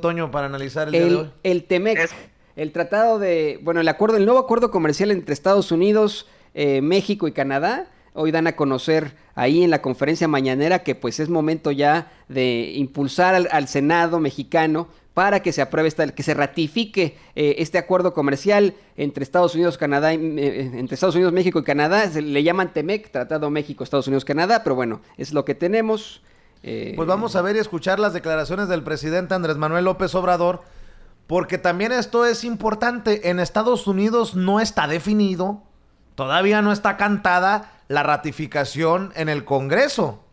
Toño, para analizar el día de hoy? El TEMEC, el tratado de, bueno, el nuevo acuerdo comercial entre Estados Unidos, México y Canadá. Hoy dan a conocer ahí en la conferencia mañanera que pues es momento ya de impulsar al Senado mexicano para que se apruebe que se ratifique este acuerdo comercial entre Estados Unidos, entre Estados Unidos, México y Canadá. Le llaman TEMEC, Tratado México, Estados Unidos, Canadá, pero bueno, es lo que tenemos. Pues vamos a ver y escuchar las declaraciones del presidente Andrés Manuel López Obrador, porque también esto es importante. En Estados Unidos no está definido, todavía no está cantada la ratificación en el Congreso.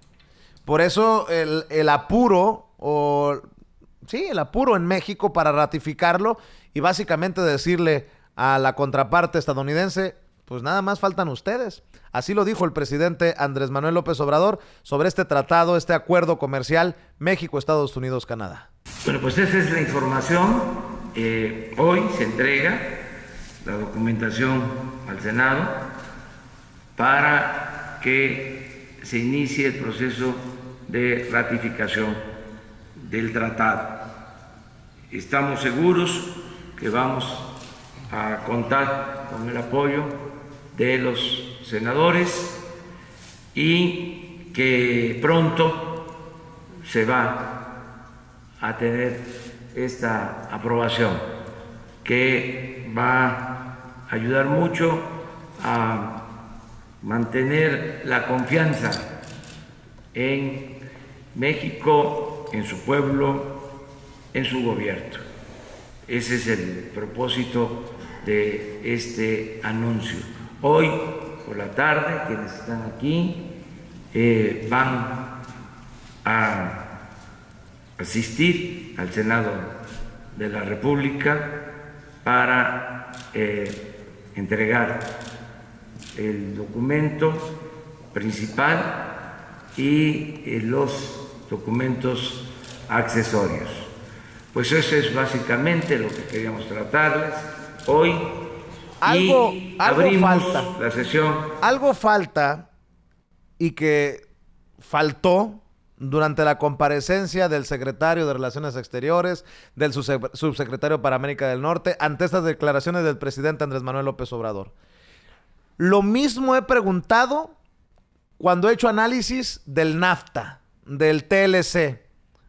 Por eso el apuro, el apuro en México para ratificarlo y básicamente decirle a la contraparte estadounidense, pues nada más faltan ustedes. Así lo dijo el presidente Andrés Manuel López Obrador sobre este tratado, este acuerdo comercial México, Estados Unidos, Canadá. Bueno, pues esa es la información. Hoy se entrega la documentación al Senado para que se inicie el proceso de ratificación del tratado. Estamos seguros que vamos a contar con el apoyo de los senadores y que pronto se va a tener esta aprobación que va a ayudar mucho a mantener la confianza en México, en su pueblo, en su gobierno. Ese es el propósito de este anuncio. Hoy por la tarde, quienes están aquí van a asistir al Senado de la República para entregar el documento principal y los documentos accesorios. Pues eso es básicamente lo que queríamos tratarles hoy. Algo falta. La sesión. Algo falta y que faltó durante la comparecencia del secretario de Relaciones Exteriores, del subsecretario para América del Norte, ante estas declaraciones del presidente Andrés Manuel López Obrador. Lo mismo he preguntado cuando he hecho análisis del NAFTA, del TLC,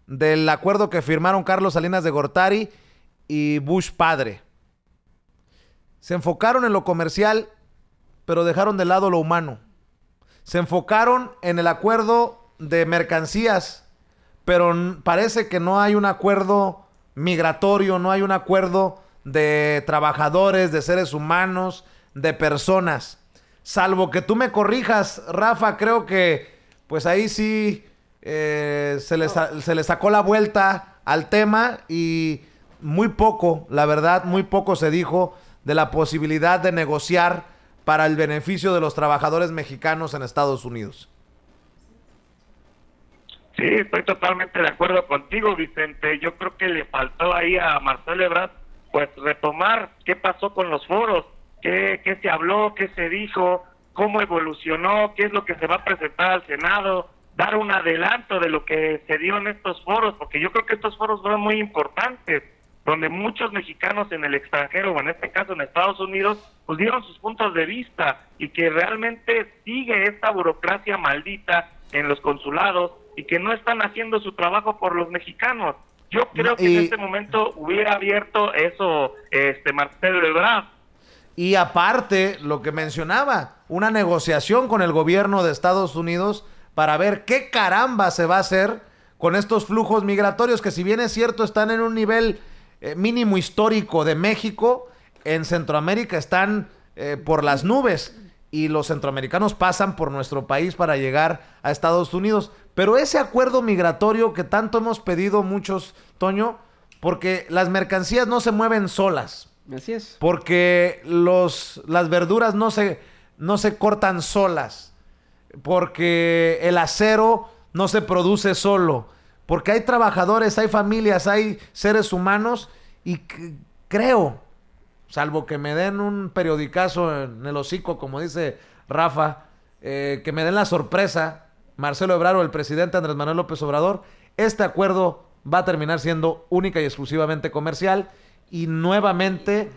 del acuerdo que firmaron Carlos Salinas de Gortari y Bush padre. Se enfocaron en lo comercial, pero dejaron de lado lo humano. Se enfocaron en el acuerdo de mercancías, pero parece que no hay un acuerdo migratorio, no hay un acuerdo de trabajadores, de seres humanos, de personas. Salvo que tú me corrijas, Rafa, creo que pues ahí sí se le sacó la vuelta al tema y muy poco, la verdad, muy poco se dijo de la posibilidad de negociar para el beneficio de los trabajadores mexicanos en Estados Unidos. Sí, estoy totalmente de acuerdo contigo, Vicente. Yo creo que le faltó ahí a Marcelo Ebrard pues retomar qué pasó con los foros, qué se habló, qué se dijo, cómo evolucionó, qué es lo que se va a presentar al Senado, dar un adelanto de lo que se dio en estos foros, porque yo creo que estos foros fueron muy importantes, donde muchos mexicanos en el extranjero, o en este caso en Estados Unidos, pues dieron sus puntos de vista, y que realmente sigue esta burocracia maldita en los consulados, y que no están haciendo su trabajo por los mexicanos. Yo creo que en este momento hubiera abierto eso Marcelo Ebrard. Y aparte, lo que mencionaba, una negociación con el gobierno de Estados Unidos para ver qué caramba se va a hacer con estos flujos migratorios, que si bien es cierto están en un nivel mínimo histórico de México, en Centroamérica están por las nubes, y los centroamericanos pasan por nuestro país para llegar a Estados Unidos. Pero ese acuerdo migratorio que tanto hemos pedido muchos, Toño, porque las mercancías no se mueven solas. Así es. Porque las verduras no se cortan solas. Porque el acero no se produce solo. Porque hay trabajadores, hay familias, hay seres humanos, y creo, salvo que me den un periodicazo en el hocico, como dice Rafa, que me den la sorpresa, Marcelo Ebrard o el presidente Andrés Manuel López Obrador, este acuerdo va a terminar siendo única y exclusivamente comercial, y nuevamente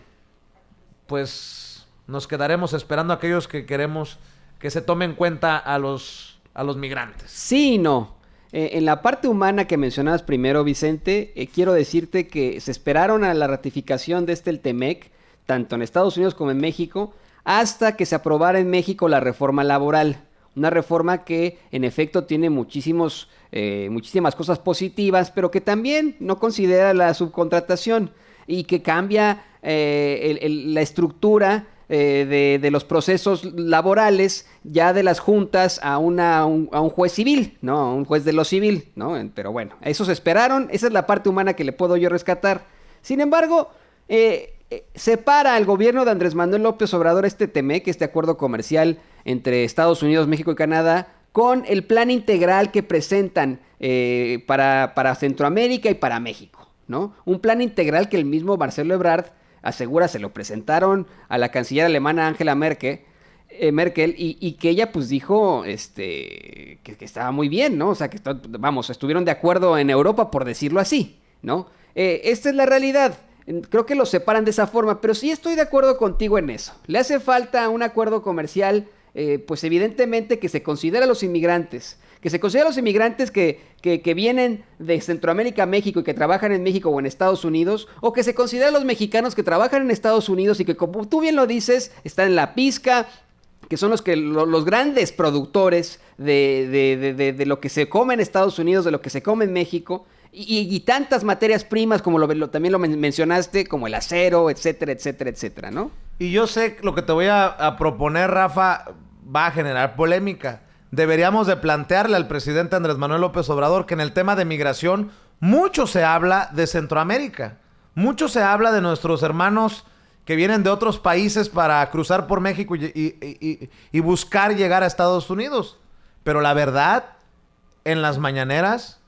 pues nos quedaremos esperando a aquellos que queremos que se tome en cuenta a los migrantes. Sí y no. En la parte humana que mencionabas primero, Vicente, quiero decirte que se esperaron a la ratificación de el TEMEC, tanto en Estados Unidos como en México, hasta que se aprobara en México la reforma laboral. Una reforma que en efecto tiene muchísimas cosas positivas, pero que también no considera la subcontratación y que cambia la estructura de los procesos laborales ya de las juntas a un juez civil, ¿no? A un juez de lo civil, ¿no? Pero bueno, eso se esperaron, esa es la parte humana que le puedo yo rescatar. Sin embargo, separa al gobierno de Andrés Manuel López Obrador TEMEC, este acuerdo comercial entre Estados Unidos, México y Canadá, con el plan integral que presentan para Centroamérica y para México, ¿no? Un plan integral que el mismo Marcelo Ebrard asegura se lo presentaron a la canciller alemana Angela Merkel, y que ella pues dijo que estaba muy bien, ¿no? O sea, que estuvieron de acuerdo en Europa, por decirlo así, ¿no? Esta es la realidad. Creo que los separan de esa forma, pero sí estoy de acuerdo contigo en eso. Le hace falta un acuerdo comercial, pues evidentemente que se considera a los inmigrantes, que vienen de Centroamérica a México y que trabajan en México o en Estados Unidos, o que se considera a los mexicanos que trabajan en Estados Unidos y que, como tú bien lo dices, están en la pizca, que son los grandes productores de lo que se come en Estados Unidos, de lo que se come en México, y tantas materias primas como también lo mencionaste, como el acero, etcétera, etcétera, etcétera, ¿no? Y yo sé que lo que te voy a proponer, Rafa, va a generar polémica. Deberíamos de plantearle al presidente Andrés Manuel López Obrador que en el tema de migración mucho se habla de Centroamérica, mucho se habla de nuestros hermanos que vienen de otros países para cruzar por México y buscar llegar a Estados Unidos. Pero la verdad, en las mañaneras,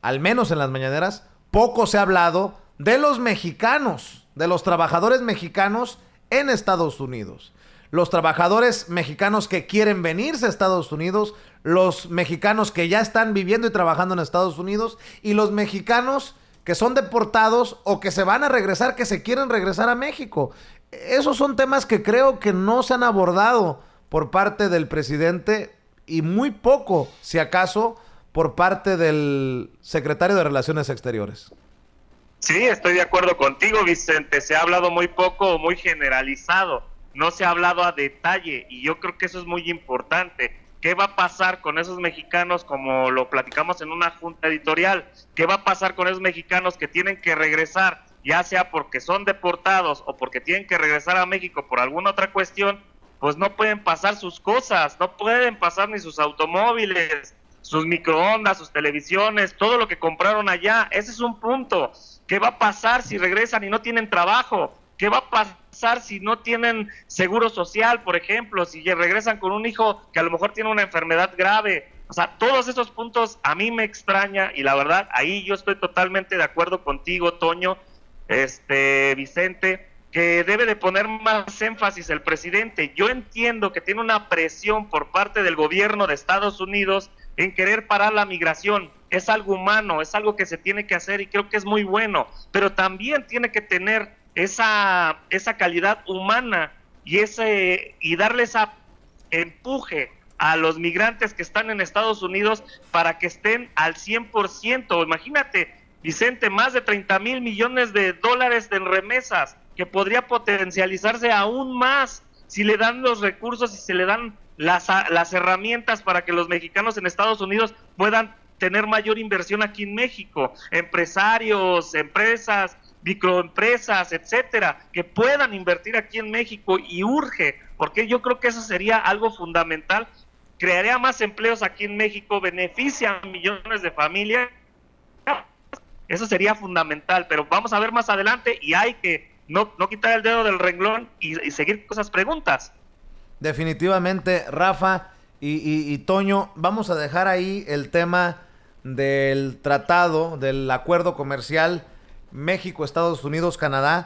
al menos en las mañaneras, poco se ha hablado de los mexicanos, de los trabajadores mexicanos en Estados Unidos. Los trabajadores mexicanos que quieren venirse a Estados Unidos, los mexicanos que ya están viviendo y trabajando en Estados Unidos, y los mexicanos que son deportados o que se van a regresar, que se quieren regresar a México. Esos son temas que creo que no se han abordado por parte del presidente, y muy poco, si acaso, por parte del secretario de Relaciones Exteriores. Sí, estoy de acuerdo contigo, Vicente. Se ha hablado muy poco, muy generalizado. No se ha hablado a detalle, y yo creo que eso es muy importante. ¿Qué va a pasar con esos mexicanos, como lo platicamos en una junta editorial? ¿Qué va a pasar con esos mexicanos que tienen que regresar, ya sea porque son deportados o porque tienen que regresar a México por alguna otra cuestión? Pues no pueden pasar sus cosas, no pueden pasar ni sus automóviles, sus microondas, sus televisiones, todo lo que compraron allá. Ese es un punto. ¿Qué va a pasar si regresan y no tienen trabajo? ¿Qué va a pasar si no tienen seguro social, por ejemplo? Si regresan con un hijo que a lo mejor tiene una enfermedad grave. O sea, todos esos puntos a mí me extraña, y la verdad, ahí yo estoy totalmente de acuerdo contigo, Toño, Vicente, que debe de poner más énfasis el presidente. Yo entiendo que tiene una presión por parte del gobierno de Estados Unidos en querer parar la migración. Es algo humano, es algo que se tiene que hacer, y creo que es muy bueno, pero también tiene que tener esa calidad humana y darle esa empuje a los migrantes que están en Estados Unidos para que estén al 100%. Imagínate, Vicente, más de 30,000 millones de dólares en remesas, que podría potencializarse aún más si le dan los recursos y se le dan las herramientas para que los mexicanos en Estados Unidos puedan tener mayor inversión aquí en México. Empresarios, empresas, microempresas, etcétera, que puedan invertir aquí en México, y urge, porque yo creo que eso sería algo fundamental. Crearía más empleos aquí en México, beneficia a millones de familias. Eso sería fundamental, pero vamos a ver más adelante, y hay que no quitar el dedo del renglón y seguir con esas preguntas. Definitivamente, Rafa y Toño, vamos a dejar ahí el tema del tratado, del acuerdo comercial México, Estados Unidos, Canadá,